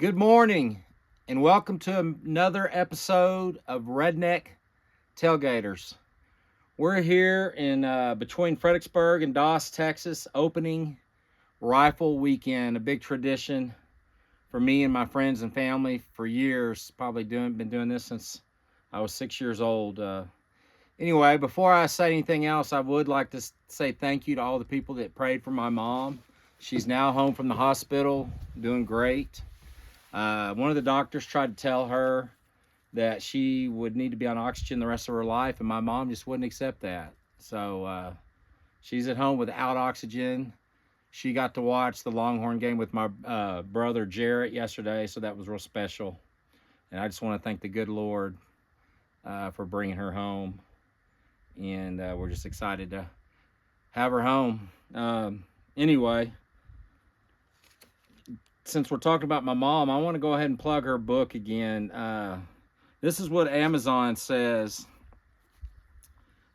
Good morning, and welcome to another episode of Redneck Tailgators. We're here in between Fredericksburg and Doss, Texas, opening rifle weekend, a big tradition for me and my friends and family for years. Been doing this since I was 6 years old. Anyway, before I say anything else, I would like to say thank you to all the people that prayed for my mom. She's now home from the hospital, doing great. One of the doctors tried to tell her that she would need to be on oxygen the rest of her life, and my mom just wouldn't accept that. So she's at home without oxygen. She got to watch the Longhorn game with my brother Jarrett yesterday, so that was real special. And I just want to thank the good Lord for bringing her home. And we're just excited to have her home. Anyway, since we're talking about my mom, I want to go ahead and plug her book again. This is what Amazon says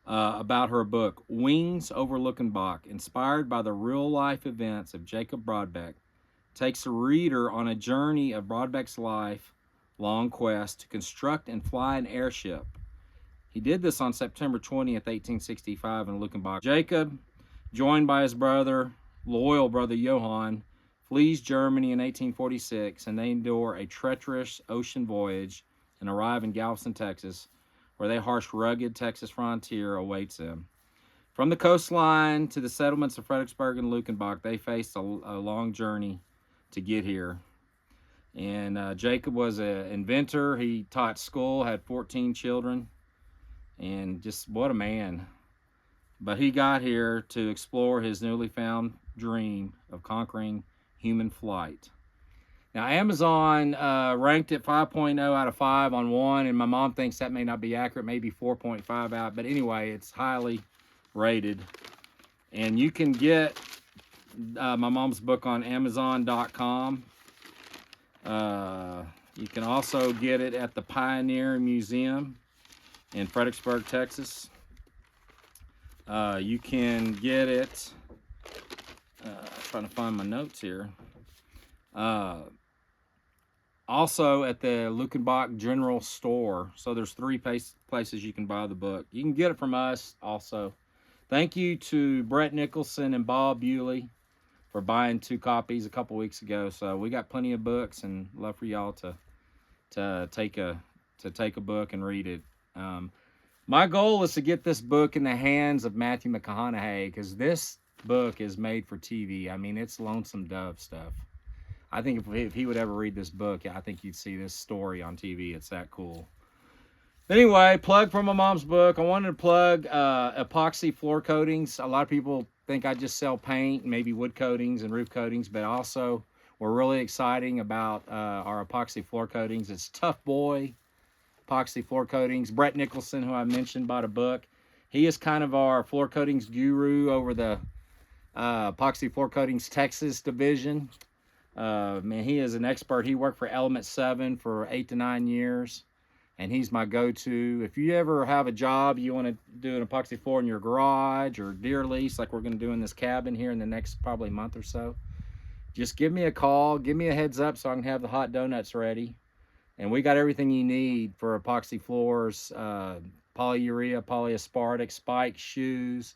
about her book, Wings Over Luckenbach, inspired by the real-life events of Jacob Brodbeck, takes a reader on a journey of Brodbeck's life-long quest to construct and fly an airship. He did this on September 20th, 1865 in Luckenbach. Jacob, joined by his loyal brother Johann, flees Germany in 1846, and they endure a treacherous ocean voyage and arrive in Galveston, Texas, where the harsh, rugged Texas frontier awaits them. From the coastline to the settlements of Fredericksburg and Luckenbach, they faced a long journey to get here. And Jacob was an inventor. He taught school, had 14 children, and just what a man. But he got here to explore his newly found dream of conquering human flight. Now, Amazon ranked it 5.0 out of 5 on one, and my mom thinks that may not be accurate, maybe 4.5 out. But anyway, it's highly rated. And you can get my mom's book on Amazon.com. You can also get it at the Pioneer Museum in Fredericksburg, Texas. You can get it, trying to find my notes here, also at the Luckenbach General Store. So there's 3 places you can buy the book. You can get it from us also. Thank you to Brett Nicholson and Bob Bewley for buying 2 copies a couple weeks ago. So we got plenty of books, and love for y'all to take a book and read it. My goal is to get this book in the hands of Matthew McConaughey, because this book is made for TV. I mean, it's Lonesome Dove stuff. I think if he would ever read this book, I think you'd see this story on TV. It's that cool. Anyway, plug for my mom's book. I wanted to plug epoxy floor coatings. A lot of people think I just sell paint, maybe wood coatings and roof coatings, but also we're really exciting about our epoxy floor coatings. It's Tough Boy epoxy floor coatings. Brett Nicholson, who I mentioned, bought a book. He is kind of our floor coatings guru over the epoxy floor coatings Texas division. Man, he is an expert. He worked for Element 7 for 8 to 9 years, and he's my go-to. If you ever have a job, you want to do an epoxy floor in your garage or deer lease, like we're going to do in this cabin here in the next probably month or so, just give me a call. Give me a heads up so I can have the hot donuts ready. And we got everything you need for epoxy floors, polyurea, polyaspartic, spike, shoes,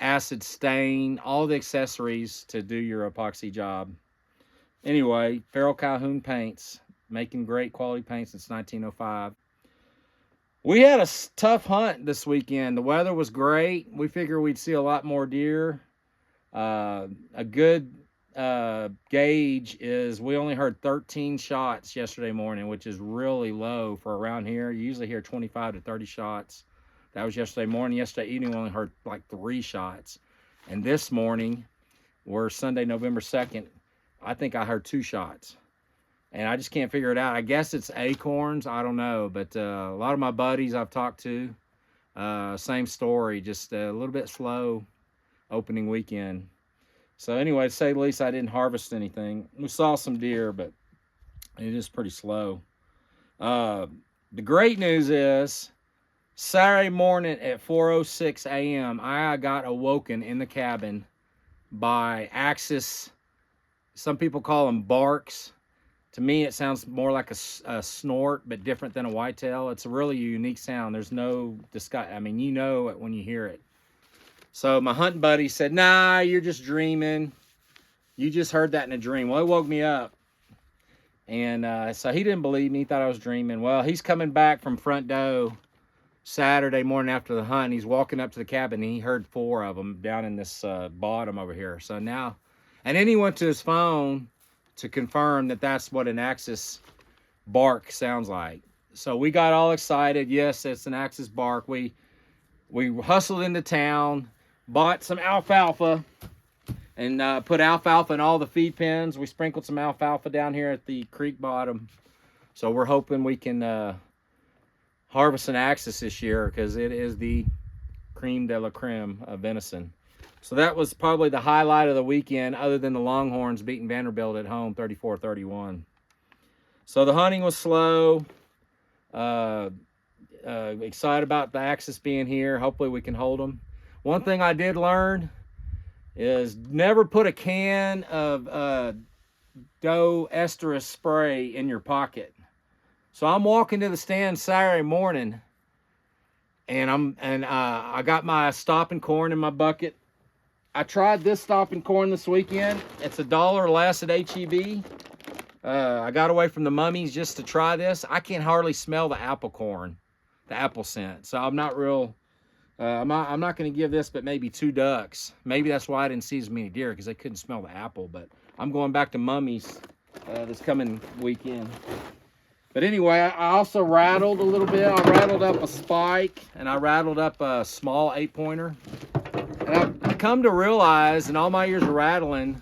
acid stain, all the accessories to do your epoxy job. Anyway, Farrell Calhoun Paints, making great quality paint since 1905. We had a tough hunt this weekend. The weather was great. We figured we'd see a lot more deer. A good gauge is we only heard 13 shots yesterday morning, which is really low for around here. You usually hear 25 to 30 shots. That was yesterday morning. Yesterday evening, we only heard like 3 shots. And this morning, we're Sunday, November 2nd, I think I heard 2 shots. And I just can't figure it out. I guess it's acorns. I don't know. But a lot of my buddies I've talked to, same story, just a little bit slow opening weekend. So anyway, to say the least, I didn't harvest anything. We saw some deer, but it is pretty slow. The great news is Saturday morning at 4:06 a.m., I got awoken in the cabin by Axis. Some people call them barks. To me, it sounds more like a snort, but different than a whitetail. It's a really unique sound. There's no disguise. I mean, you know it when you hear it. So my hunting buddy said, nah, you're just dreaming. You just heard that in a dream. Well, it woke me up. And so he didn't believe me. He thought I was dreaming. Well, he's coming back from Front Doe Saturday morning after the hunt. He's walking up to the cabin, and he heard 4 of them down in this bottom over here. So now, and then he went to his phone to confirm that that's what an axis bark sounds like. So we got all excited. Yes, it's an axis bark. We hustled into town, bought some alfalfa, and put alfalfa in all the feed pens. We sprinkled some alfalfa down here at the creek bottom. So we're hoping we can harvest an axis this year, because it is the creme de la creme of venison. So that was probably the highlight of the weekend, other than the Longhorns beating Vanderbilt at home 34-31. So the hunting was slow. Excited about the axis being here. Hopefully we can hold them. One thing I did learn is never put a can of doe estrous spray in your pocket. So I'm walking to the stand Saturday morning, and I got my stopping corn in my bucket. I tried this stopping corn this weekend. It's $1 less at HEB. I got away from the mummies just to try this. I can hardly smell the apple corn, the apple scent. So I'm not real. I'm not going to give this, but maybe 2 ducks. Maybe that's why I didn't see as many deer, because they couldn't smell the apple. But I'm going back to mummies this coming weekend. But anyway, I also rattled a little bit. I rattled up a spike, and I rattled up a small 8-pointer. And I've come to realize in all my years of rattling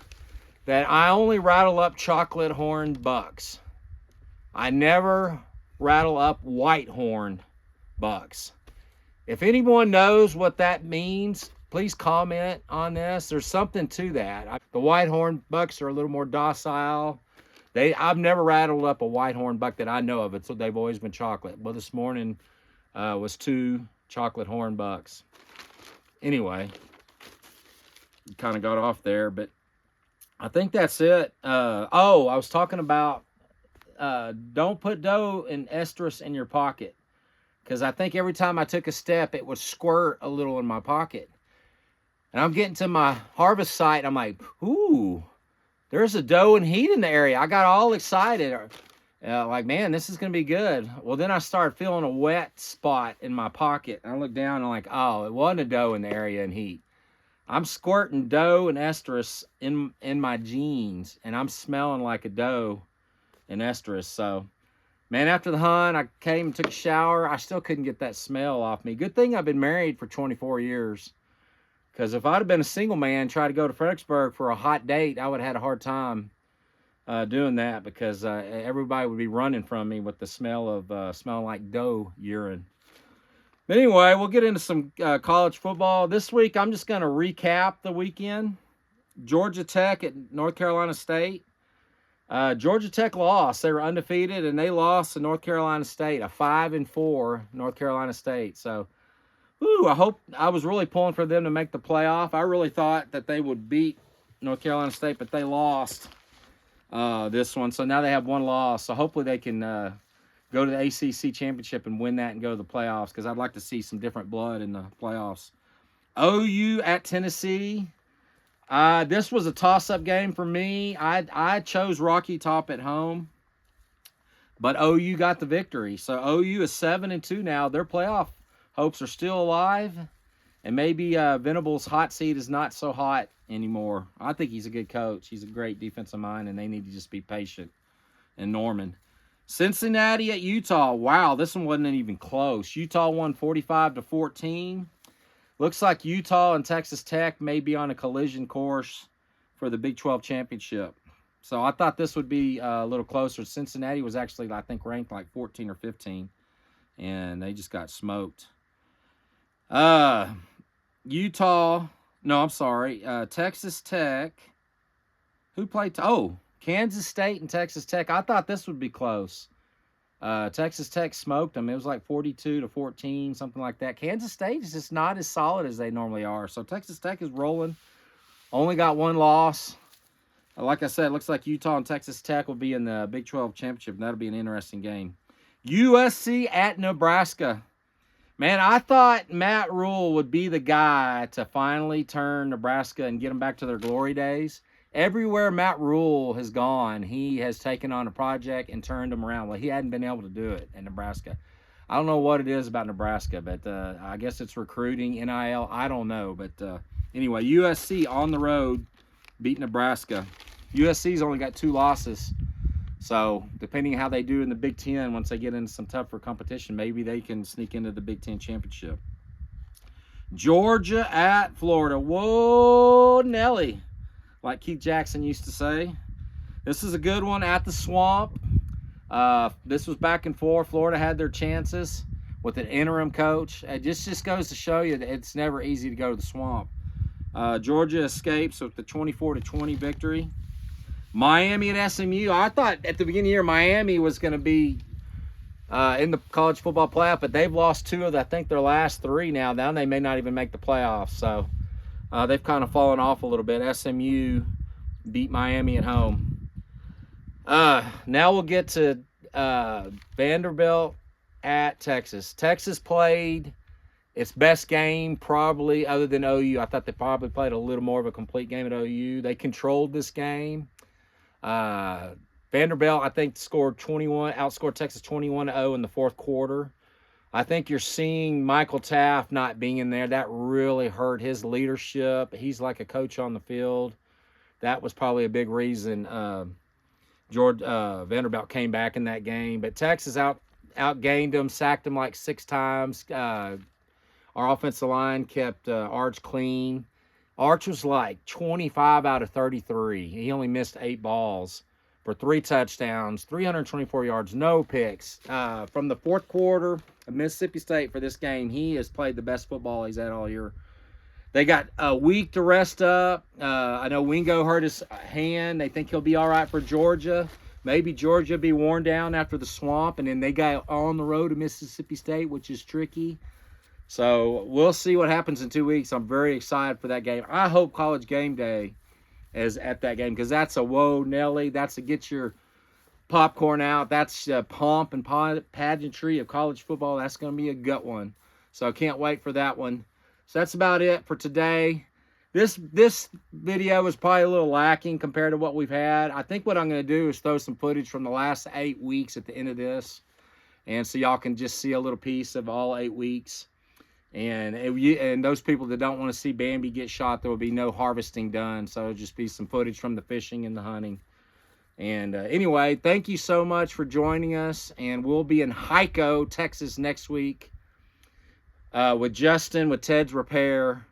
that I only rattle up chocolate horned bucks. I never rattle up white horned bucks. If anyone knows what that means, please comment on this. There's something to that. The white horned bucks are a little more docile. I've never rattled up a white horned buck that I know of. So they've always been chocolate. Well, this morning was 2 chocolate horned bucks. Anyway, kind of got off there, but I think that's it. I was talking about don't put doe and estrus in your pocket, because I think every time I took a step, it would squirt a little in my pocket. And I'm getting to my harvest site, I'm like, ooh, there's a doe and heat in the area. I got all excited. Like, man, this is going to be good. Well, then I started feeling a wet spot in my pocket. I looked down and I'm like, oh, it wasn't a doe in the area in heat. I'm squirting doe and estrus in my jeans, and I'm smelling like a doe and estrus. So, man, after the hunt, I came and took a shower. I still couldn't get that smell off me. Good thing I've been married for 24 years. Because if I'd have been a single man, try to go to Fredericksburg for a hot date, I would have had a hard time doing that, because everybody would be running from me with the smell of smelling like doe urine. But anyway, we'll get into some college football. This week, I'm just going to recap the weekend. Georgia Tech at North Carolina State. Georgia Tech lost. They were undefeated, and they lost to North Carolina State, a 5-4 North Carolina State. So, I was really pulling for them to make the playoff. I really thought that they would beat North Carolina State, but they lost this one. So now they have 1 loss. So hopefully they can go to the ACC championship and win that and go to the playoffs, because I'd like to see some different blood in the playoffs. OU at Tennessee. This was a toss-up game for me. I chose Rocky Top at home, but OU got the victory. So OU is 7-2 now. Their playoff hopes are still alive, and maybe Venable's hot seat is not so hot anymore. I think he's a good coach. He's a great defensive mind, and they need to just be patient. And Norman. Cincinnati at Utah. Wow, this one wasn't even close. Utah won 45-14. Looks like Utah and Texas Tech may be on a collision course for the Big 12 championship. So I thought this would be a little closer. Cincinnati was actually, I think, ranked like 14 or 15, and they just got smoked. Texas Tech. Who played? Kansas State and Texas Tech. I thought this would be close. Texas Tech smoked them. It was like 42-14, something like that. Kansas State is just not as solid as they normally are. So Texas Tech is rolling. Only got 1 loss. Like I said, it looks like Utah and Texas Tech will be in the Big 12 championship, and that'll be an interesting game. USC at Nebraska. Man, I thought Matt Rule would be the guy to finally turn Nebraska and get them back to their glory days. Everywhere Matt Rule has gone, he has taken on a project and turned them around. Well, he hadn't been able to do it in Nebraska. I don't know what it is about Nebraska, but I guess it's recruiting, NIL. I don't know. But anyway, USC on the road beat Nebraska. USC's only got 2 losses. So, depending on how they do in the Big Ten, once they get into some tougher competition, maybe they can sneak into the Big Ten championship. Georgia at Florida. Whoa, Nelly, like Keith Jackson used to say. This is a good one at the Swamp. This was back and forth. Florida had their chances with an interim coach. It just goes to show you that it's never easy to go to the Swamp. Georgia escapes with the 24-20 victory. Miami at SMU. I thought at the beginning of the year Miami was going to be in the college football playoff, but they've lost 2 of, I think, their last 3 now. Now they may not even make the playoffs. So they've kind of fallen off a little bit. SMU beat Miami at home. Now we'll get to Vanderbilt at Texas. Texas played its best game probably other than OU. I thought they probably played a little more of a complete game at OU. They controlled this game. Vanderbilt, I think, outscored Texas 21-0 in the 4th quarter. I think you're seeing Michael Taft not being in there. That really hurt his leadership. He's like a coach on the field. That was probably a big reason Vanderbilt came back in that game. But Texas outgained them, sacked them like 6 times. Our offensive line kept Arch clean. Arch was like 25 out of 33. He only missed 8 balls for 3 touchdowns, 324 yards, no picks. From the 4th quarter of Mississippi State for this game, he has played the best football he's had all year. They got a week to rest up. I know Wingo hurt his hand. They think he'll be all right for Georgia. Maybe Georgia be worn down after the Swamp, and then they got on the road to Mississippi State, which is tricky. So we'll see what happens in 2 weeks. I'm very excited for that game. I hope College Game Day is at that game because that's a whoa, Nelly. That's a get your popcorn out. That's pomp and pageantry of college football. That's going to be a gut one. So I can't wait for that one. So that's about it for today. This video was probably a little lacking compared to what we've had. I think what I'm going to do is throw some footage from the last 8 weeks at the end of this. And so y'all can just see a little piece of all 8 weeks. And those people that don't want to see Bambi get shot, there will be no harvesting done. So it'll just be some footage from the fishing and the hunting. And anyway, thank you so much for joining us. And we'll be in Hico, Texas next week with Justin, with Ted's Repair.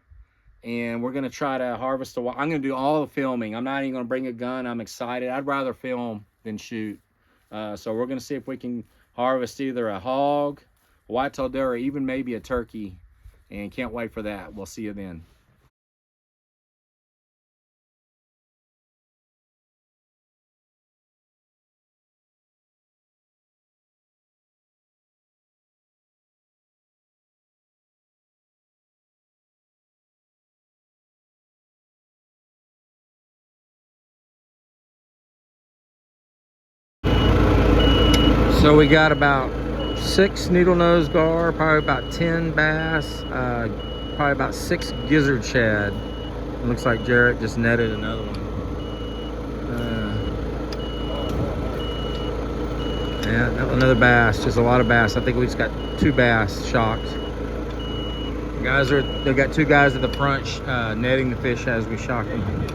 And we're going to try to harvest I'm going to do all the filming. I'm not even going to bring a gun. I'm excited. I'd rather film than shoot. So we're going to see if we can harvest either a hog, a white-tailed doe, or even maybe a turkey. And can't wait for that. We'll see you then. So we got about 6 needle-nose gar, probably about 10 bass, probably about 6 gizzard shad. It looks like Jarrett just netted another one. Yeah, another bass, just a lot of bass. I think we just got 2 bass shocked. They've got 2 guys at the front netting the fish as we shock them.